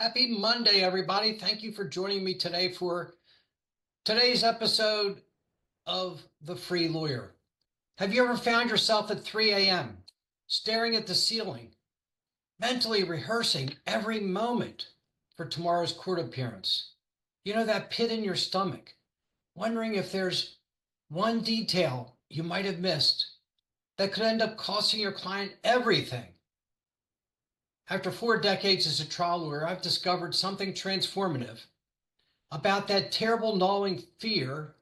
Happy Monday, everybody. Thank you for joining me today for today's episode of The Free Lawyer. Have you ever found yourself at 3 a.m. staring at the ceiling, mentally rehearsing every moment for tomorrow's court appearance? You know, that pit in your stomach, wondering if there's one detail you might have missed that could end up costing your client everything. After 4 decades as a trial lawyer, I've discovered something transformative about that terrible gnawing fear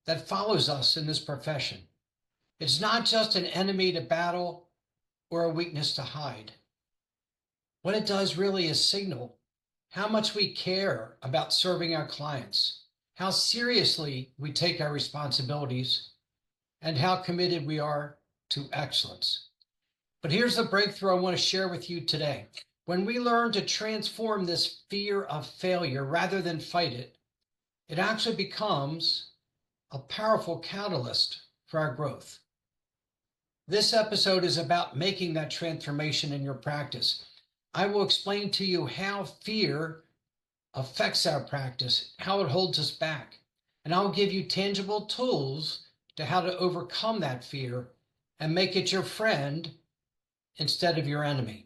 that follows us in this profession. It's not just an enemy to battle or a weakness to hide. What it does really is signal how much we care about serving our clients, how seriously we take our responsibilities, and how committed we are to excellence. But here's the breakthrough I want to share with you today. When we learn to transform this fear of failure rather than fight it, it actually becomes a powerful catalyst for our growth. This episode is about making that transformation in your practice. I will explain to you how fear affects our practice, how it holds us back, and I'll give you tangible tools to how to overcome that fear and make it your friend instead of your enemy.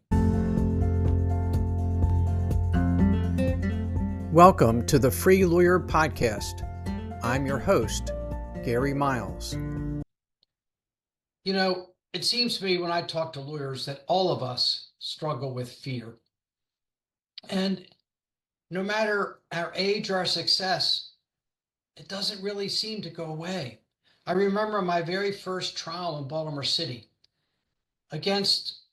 Welcome to the Free Lawyer Podcast. I'm your host, Gary Miles. You know, it seems to me when I talk to lawyers that all of us struggle with fear. And no matter our age or our success, it doesn't really seem to go away. I remember my very first trial in Baltimore City against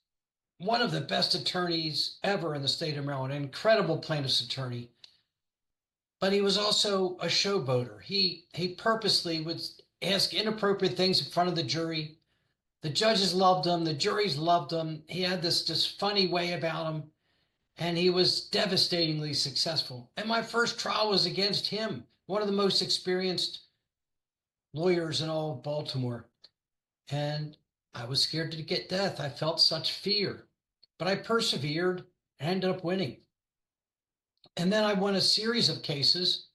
one of the best attorneys ever in the state of Maryland, an incredible plaintiff's attorney. But he was also a showboater. He purposely would ask inappropriate things in front of the jury. The judges loved him. The juries loved him. He had this just funny way about him. And he was devastatingly successful. And my first trial was against him, one of the most experienced lawyers in all of Baltimore. And I was scared to get death. I felt such fear. But I persevered and ended up winning. And then I won a series of cases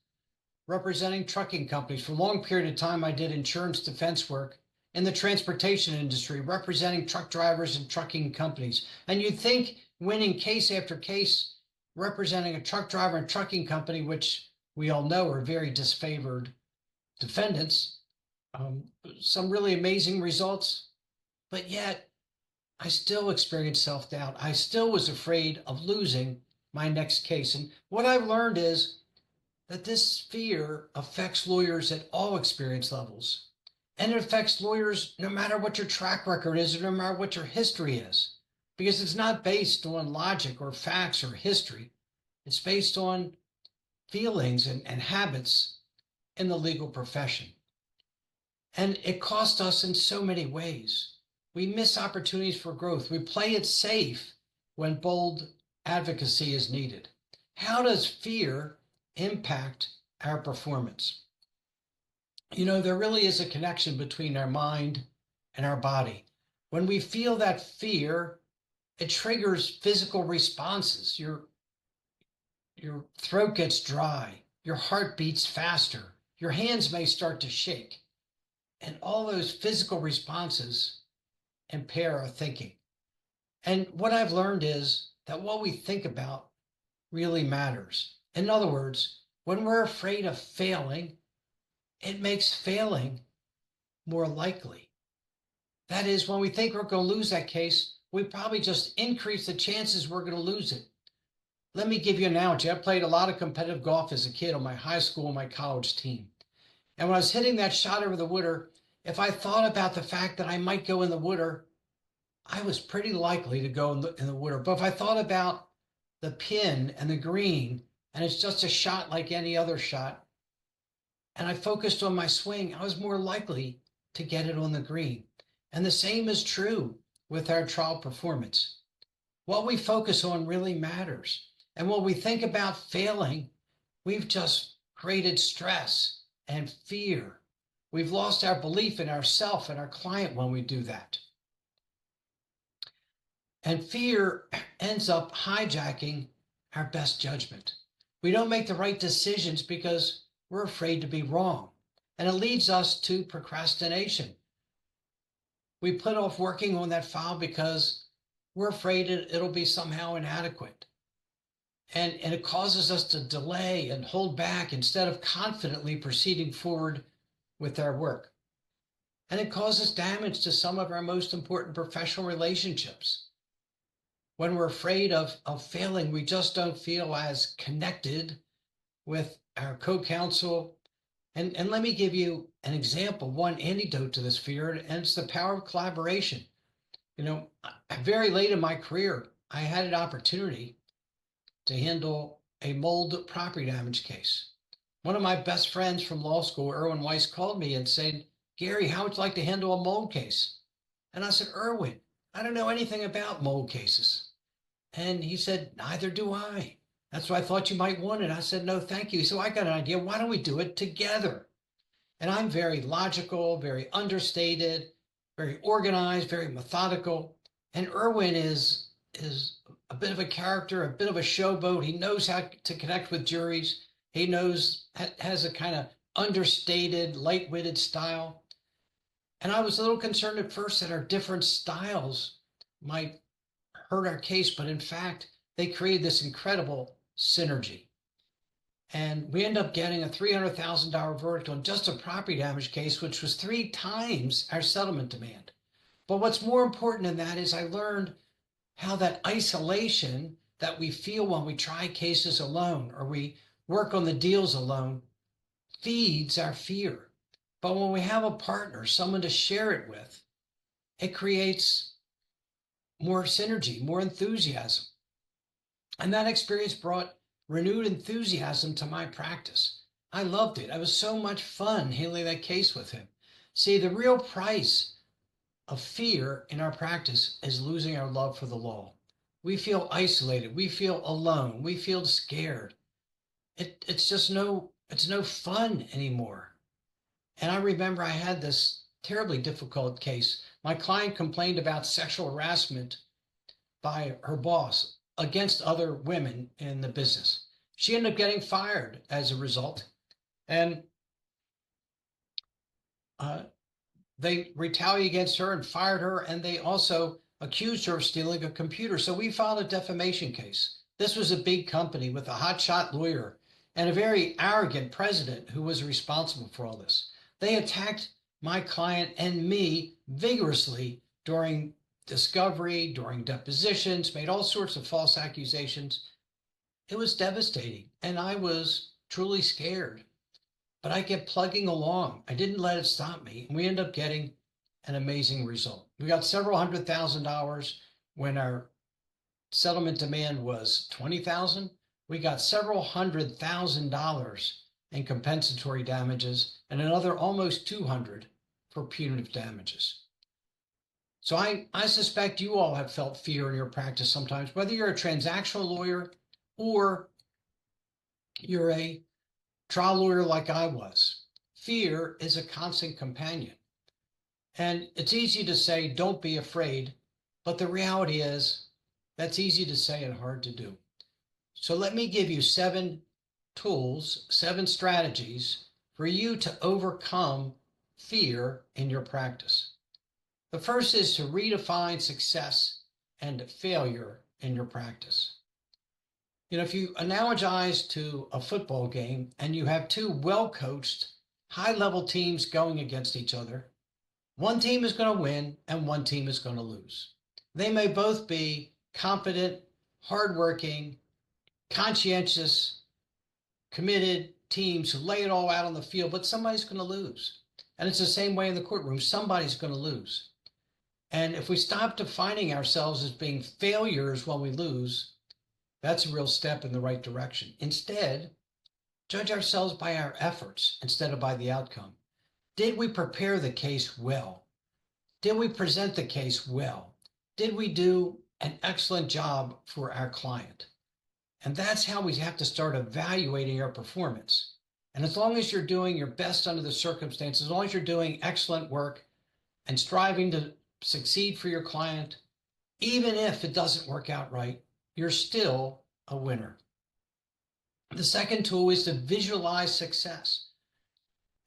representing trucking companies. For a long period of time, I did insurance defense work in the transportation industry, representing truck drivers and trucking companies. And you'd think winning case after case, representing a truck driver and trucking company, which we all know are very disfavored defendants, some really amazing results. But yet, I still experienced self-doubt. I still was afraid of losing my next case. And what I've learned is that this fear affects lawyers at all experience levels. And it affects lawyers no matter what your track record is or no matter what your history is, because it's not based on logic or facts or history. It's based on feelings and habits in the legal profession. And it costs us in so many ways. We miss opportunities for growth. We play it safe when bold advocacy is needed. How does fear impact our performance? You know, there really is a connection between our mind and our body. When we feel that fear, it triggers physical responses. Your throat gets dry, your heart beats faster, your hands may start to shake. And all those physical responses impair our thinking. And what I've learned is that what we think about really matters. In other words, when we're afraid of failing, it makes failing more likely. That is, when we think we're going to lose that case, we probably just increase the chances we're going to lose it. Let me give you an analogy. I played a lot of competitive golf as a kid on my high school and my college team. And when I was hitting that shot over the water, if I thought about the fact that I might go in the water, I was pretty likely to go in the water. But if I thought about the pin and the green, and it's just a shot like any other shot, and I focused on my swing, I was more likely to get it on the green. And the same is true with our trial performance. What we focus on really matters. And when we think about failing, we've just created stress and fear. We've lost our belief in ourselves and our client when we do that. And fear ends up hijacking our best judgment. We don't make the right decisions because we're afraid to be wrong. And it leads us to procrastination. We put off working on that file because we're afraid it'll be somehow inadequate. And it causes us to delay and hold back instead of confidently proceeding forward with our work. And it causes damage to some of our most important professional relationships. When we're afraid of failing, we just don't feel as connected with our co-counsel. And let me give you an example, one antidote to this fear, and it's the power of collaboration. Very late in my career, I had an opportunity to handle a mold property damage case. One of my best friends from law school, Erwin Weiss, called me and said, "Gary, how would you like to handle a mold case?" And I said, "Erwin, I don't know anything about mold cases." And he said, "Neither do I. That's why I thought you might want it." I said, "No, thank you." So I got an idea. Why don't we do it together? And I'm very logical, very understated, very organized, very methodical. And Erwin is a bit of a character, a bit of a showboat. He knows how to connect with juries. He has a kind of understated, light-witted style. And I was a little concerned at first that our different styles might hurt our case, but in fact, they created this incredible synergy. And we end up getting a $300,000 verdict on just a property damage case, which was 3 times our settlement demand. But what's more important than that is I learned how that isolation that we feel when we try cases alone or we work on the deals alone feeds our fear. But when we have a partner, someone to share it with, it creates more synergy, more enthusiasm. And that experience brought renewed enthusiasm to my practice. I loved it. It was so much fun handling that case with him. See, the real price of fear in our practice is losing our love for the law. We feel isolated. We feel alone. We feel scared. It's no fun anymore. And I remember I had this terribly difficult case. My client complained about sexual harassment by her boss against other women in the business. She ended up getting fired as a result. And they retaliated against her and fired her, and they also accused her of stealing a computer. So we filed a defamation case. This was a big company with a hotshot lawyer and a very arrogant president who was responsible for all this. They attacked my client and me vigorously during discovery, during depositions, made all sorts of false accusations. It was devastating, and I was truly scared. But I kept plugging along. I didn't let it stop me. And we ended up getting an amazing result. We got several $100,000 when our settlement demand was $20,000. We got several $100,000 in compensatory damages and another almost 200 for punitive damages. So I suspect you all have felt fear in your practice sometimes, whether you're a transactional lawyer or you're a trial lawyer like I was. Fear is a constant companion. And it's easy to say, don't be afraid. But the reality is, that's easy to say and hard to do. So let me give you 7 tools, 7 strategies for you to overcome fear in your practice. The first is to redefine success and failure in your practice. If you analogize to a football game and you have 2 well-coached, high-level teams going against each other, one team is going to win and one team is going to lose. They may both be competent, hardworking, conscientious, committed teams who lay it all out on the field, but somebody's going to lose. And it's the same way in the courtroom. Somebody's going to lose. And if we stop defining ourselves as being failures when we lose, that's a real step in the right direction. Instead, judge ourselves by our efforts instead of by the outcome. Did we prepare the case well? Did we present the case well? Did we do an excellent job for our client? And that's how we have to start evaluating our performance. And as long as you're doing your best under the circumstances, as long as you're doing excellent work and striving to succeed for your client, even if it doesn't work out right, you're still a winner. The second tool is to visualize success.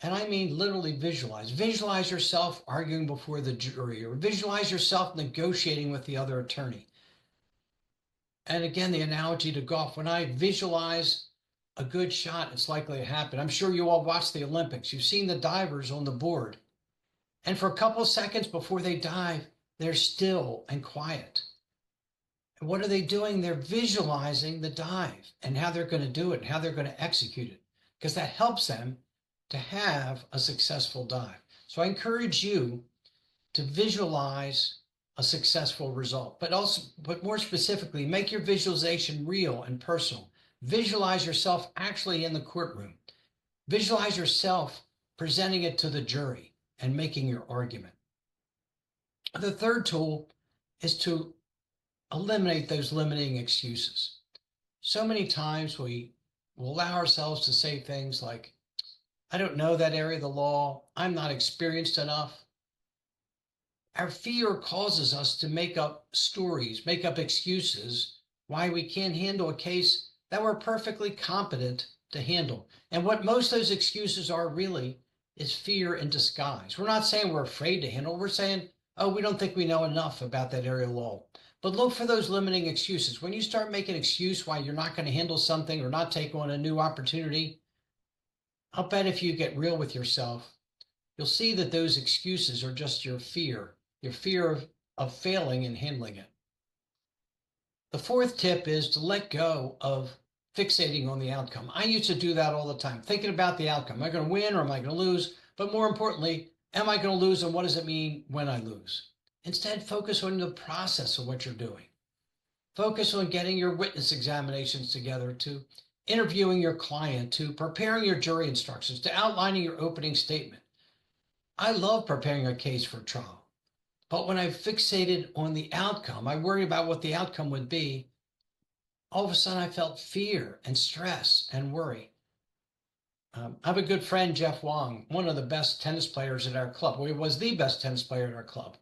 And I mean literally visualize. Visualize yourself arguing before the jury, or visualize yourself negotiating with the other attorney. And again, the analogy to golf, when I visualize a good shot, it's likely to happen. I'm sure you all watch the Olympics. You've seen the divers on the board. And for a couple of seconds before they dive, they're still and quiet. And what are they doing? They're visualizing the dive and how they're going to do it and how they're going to execute it, because that helps them to have a successful dive. So I encourage you to visualize a successful result, but more specifically, make your visualization real and personal. Visualize yourself actually in the courtroom. Visualize yourself presenting it to the jury and making your argument. The third tool is to eliminate those limiting excuses. So many times we will allow ourselves to say things like, I don't know that area of the law. I'm not experienced enough. Our fear causes us to make up stories, make up excuses why we can't handle a case that we're perfectly competent to handle. And what most of those excuses are really is fear in disguise. We're not saying we're afraid to handle. We're saying, oh, we don't think we know enough about that area of law. But look for those limiting excuses. When you start making an excuse why you're not going to handle something or not take on a new opportunity, I'll bet if you get real with yourself, you'll see that those excuses are just your fear of failing and handling it. The fourth tip is to let go of fixating on the outcome. I used to do that all the time, thinking about the outcome. Am I going to win or am I going to lose? But more importantly, am I going to lose and what does it mean when I lose? Instead, focus on the process of what you're doing. Focus on getting your witness examinations together, to interviewing your client, to preparing your jury instructions, to outlining your opening statement. I love preparing a case for trial, but when I fixated on the outcome, I worried about what the outcome would be, all of a sudden I felt fear and stress and worry. I have a good friend, Jeff Wong, one of the best tennis players at our club. Well, he was the best tennis player at our club.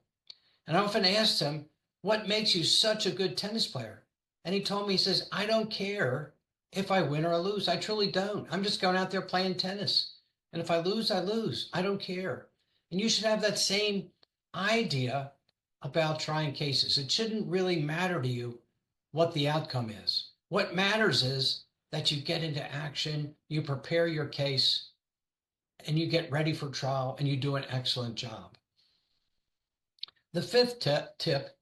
And I often asked him, what makes you such a good tennis player? And he told me, he says, I don't care if I win or I lose. I truly don't. I'm just going out there playing tennis. And if I lose, I lose. I don't care. And you should have that same idea about trying cases. It shouldn't really matter to you what the outcome is. What matters is that you get into action, you prepare your case, and you get ready for trial, and you do an excellent job. The fifth tip,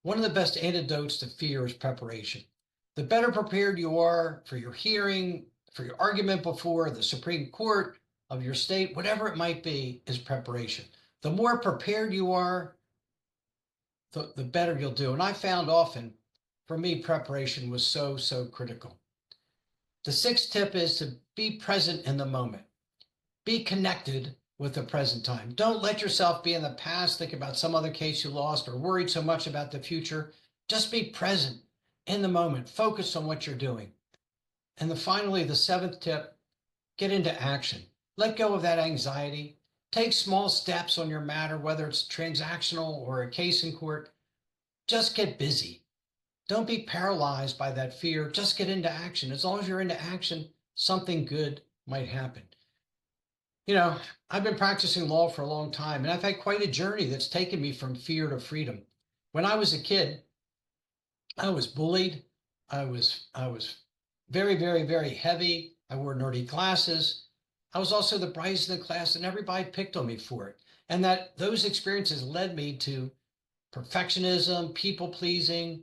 one of the best antidotes to fear is preparation. The better prepared you are for your hearing, for your argument before the Supreme Court of your state, whatever it might be, is preparation. The more prepared you are, the better you'll do. And I found often, for me, preparation was so critical. The sixth tip is to be present in the moment. Be connected with the present time. Don't let yourself be in the past, think about some other case you lost, or worried so much about the future. Just be present in the moment. Focus on what you're doing. And finally, the seventh tip, get into action. Let go of that anxiety. Take small steps on your matter, whether it's transactional or a case in court. Just get busy. Don't be paralyzed by that fear. Just get into action. As long as you're into action, something good might happen. You know, I've been practicing law for a long time, and I've had quite a journey that's taken me from fear to freedom. When I was a kid, I was bullied. I was very heavy. I wore nerdy glasses. I was also the brightest in the class, and everybody picked on me for it. And those experiences led me to perfectionism, people pleasing,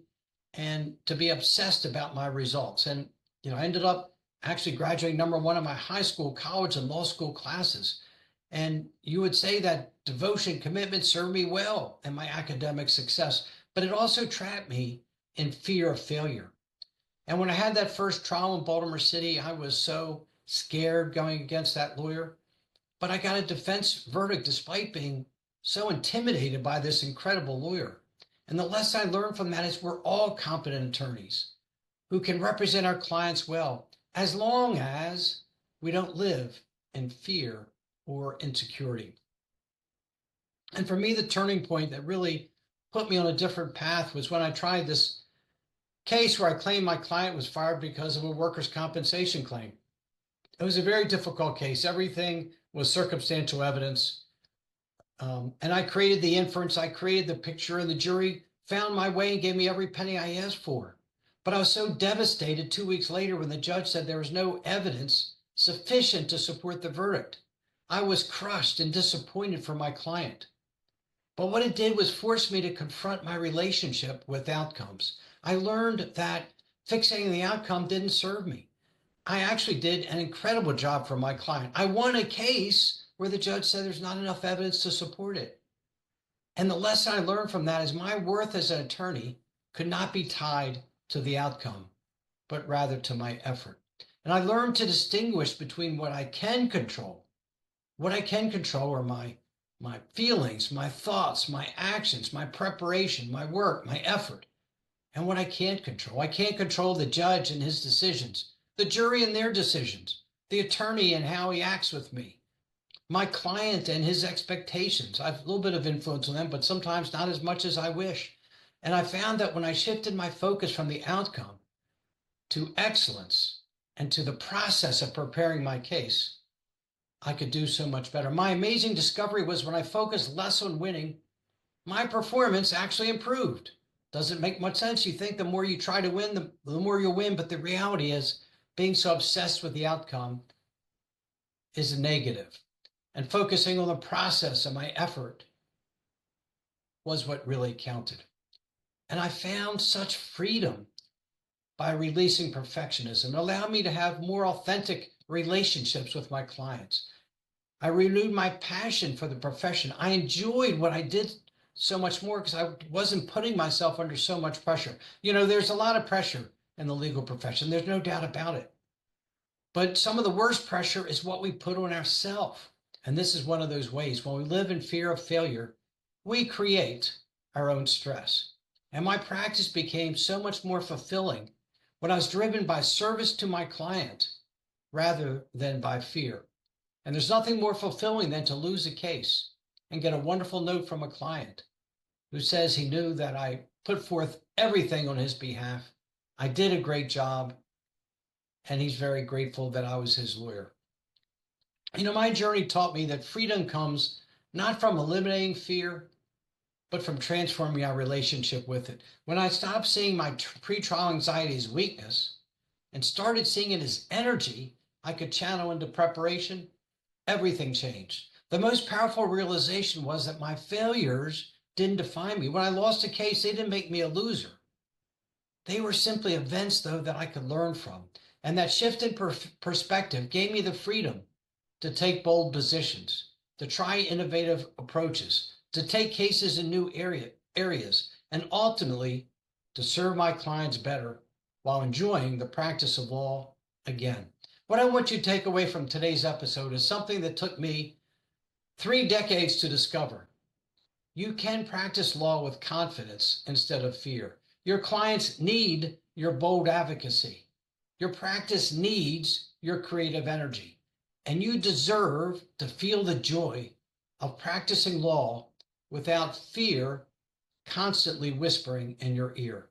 and to be obsessed about my results. And, I ended up actually graduating #1 in my high school, college, and law school classes. And you would say that devotion, commitment served me well in my academic success, but it also trapped me in fear of failure. And when I had that first trial in Baltimore City, I was so scared going against that lawyer, but I got a defense verdict despite being so intimidated by this incredible lawyer. And the lesson I learned from that is we're all competent attorneys who can represent our clients well, as long as we don't live in fear or insecurity. And for me, the turning point that really put me on a different path was when I tried this case where I claimed my client was fired because of a workers' compensation claim. It was a very difficult case. Everything was circumstantial evidence. And I created the inference, I created the picture, and the jury found my way and gave me every penny I asked for. But I was so devastated 2 weeks later when the judge said there was no evidence sufficient to support the verdict. I was crushed and disappointed for my client. But what it did was force me to confront my relationship with outcomes. I learned that fixating the outcome didn't serve me. I actually did an incredible job for my client. I won a case where the judge said there's not enough evidence to support it. And the lesson I learned from that is my worth as an attorney could not be tied to the outcome, but rather to my effort. And I learned to distinguish between what I can control. What I can control are my feelings, my thoughts, my actions, my preparation, my work, my effort, and what I can't control. I can't control the judge and his decisions, the jury and their decisions, the attorney and how he acts with me, my client and his expectations. I have a little bit of influence on them, but sometimes not as much as I wish. And I found that when I shifted my focus from the outcome to excellence and to the process of preparing my case, I could do so much better. My amazing discovery was when I focused less on winning, my performance actually improved. Doesn't make much sense. You think the more you try to win, the more you'll win. But the reality is being so obsessed with the outcome is a negative. And focusing on the process of my effort was what really counted. And I found such freedom by releasing perfectionism. It allowed me to have more authentic relationships with my clients. I renewed my passion for the profession. I enjoyed what I did so much more because I wasn't putting myself under so much pressure. You know, there's a lot of pressure in the legal profession. There's no doubt about it. But some of the worst pressure is what we put on ourselves. And this is one of those ways. When we live in fear of failure, we create our own stress. And my practice became so much more fulfilling when I was driven by service to my client rather than by fear. And there's nothing more fulfilling than to lose a case and get a wonderful note from a client who says he knew that I put forth everything on his behalf. I did a great job, and he's very grateful that I was his lawyer. You know, my journey taught me that freedom comes not from eliminating fear, but from transforming our relationship with it. When I stopped seeing my pretrial anxiety as weakness and started seeing it as energy I could channel into preparation, everything changed. The most powerful realization was that my failures didn't define me. When I lost a case, they didn't make me a loser. They were simply events, though, that I could learn from. And that shift in perspective gave me the freedom to take bold positions, to try innovative approaches, to take cases in new areas, and ultimately to serve my clients better while enjoying the practice of law again. What I want you to take away from today's episode is something that took me 3 decades to discover. You can practice law with confidence instead of fear. Your clients need your bold advocacy. Your practice needs your creative energy. And you deserve to feel the joy of practicing law without fear constantly whispering in your ear.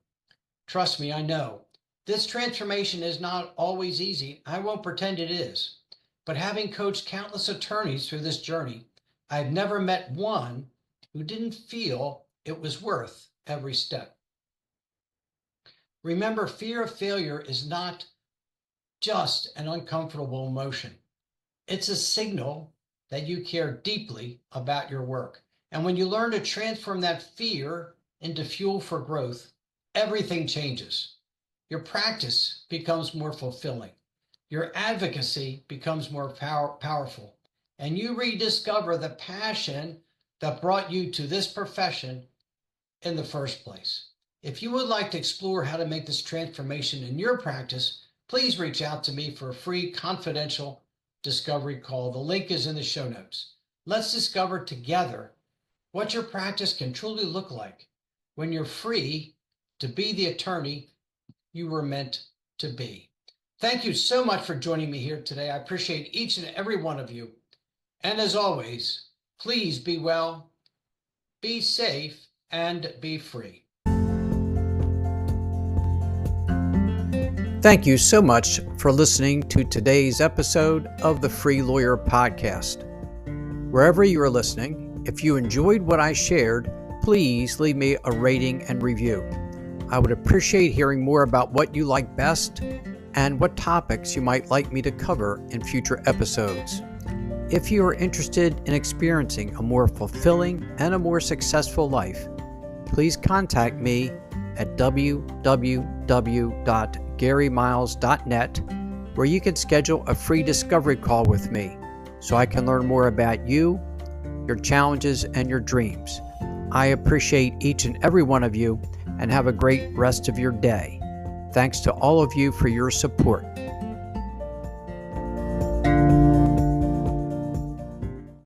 Trust me, I know. This transformation is not always easy. I won't pretend it is. But having coached countless attorneys through this journey, I've never met one who didn't feel it was worth every step. Remember, fear of failure is not just an uncomfortable emotion. It's a signal that you care deeply about your work. And when you learn to transform that fear into fuel for growth, everything changes. Your practice becomes more fulfilling. Your advocacy becomes more powerful. And you rediscover the passion that brought you to this profession in the first place. If you would like to explore how to make this transformation in your practice, please reach out to me for a free confidential discovery call. The link is in the show notes. Let's discover together what your practice can truly look like when you're free to be the attorney you were meant to be. Thank you so much for joining me here today. I appreciate each and every one of you. And as always, please be well, be safe, and be free. Thank you so much for listening to today's episode of the Free Lawyer Podcast. Wherever you are listening, if you enjoyed what I shared, please leave me a rating and review. I would appreciate hearing more about what you like best and what topics you might like me to cover in future episodes. If you are interested in experiencing a more fulfilling and a more successful life, please contact me at www.garymiles.net, where you can schedule a free discovery call with me so I can learn more about you, your challenges, and your dreams. I appreciate each and every one of you and have a great rest of your day. Thanks to all of you for your support.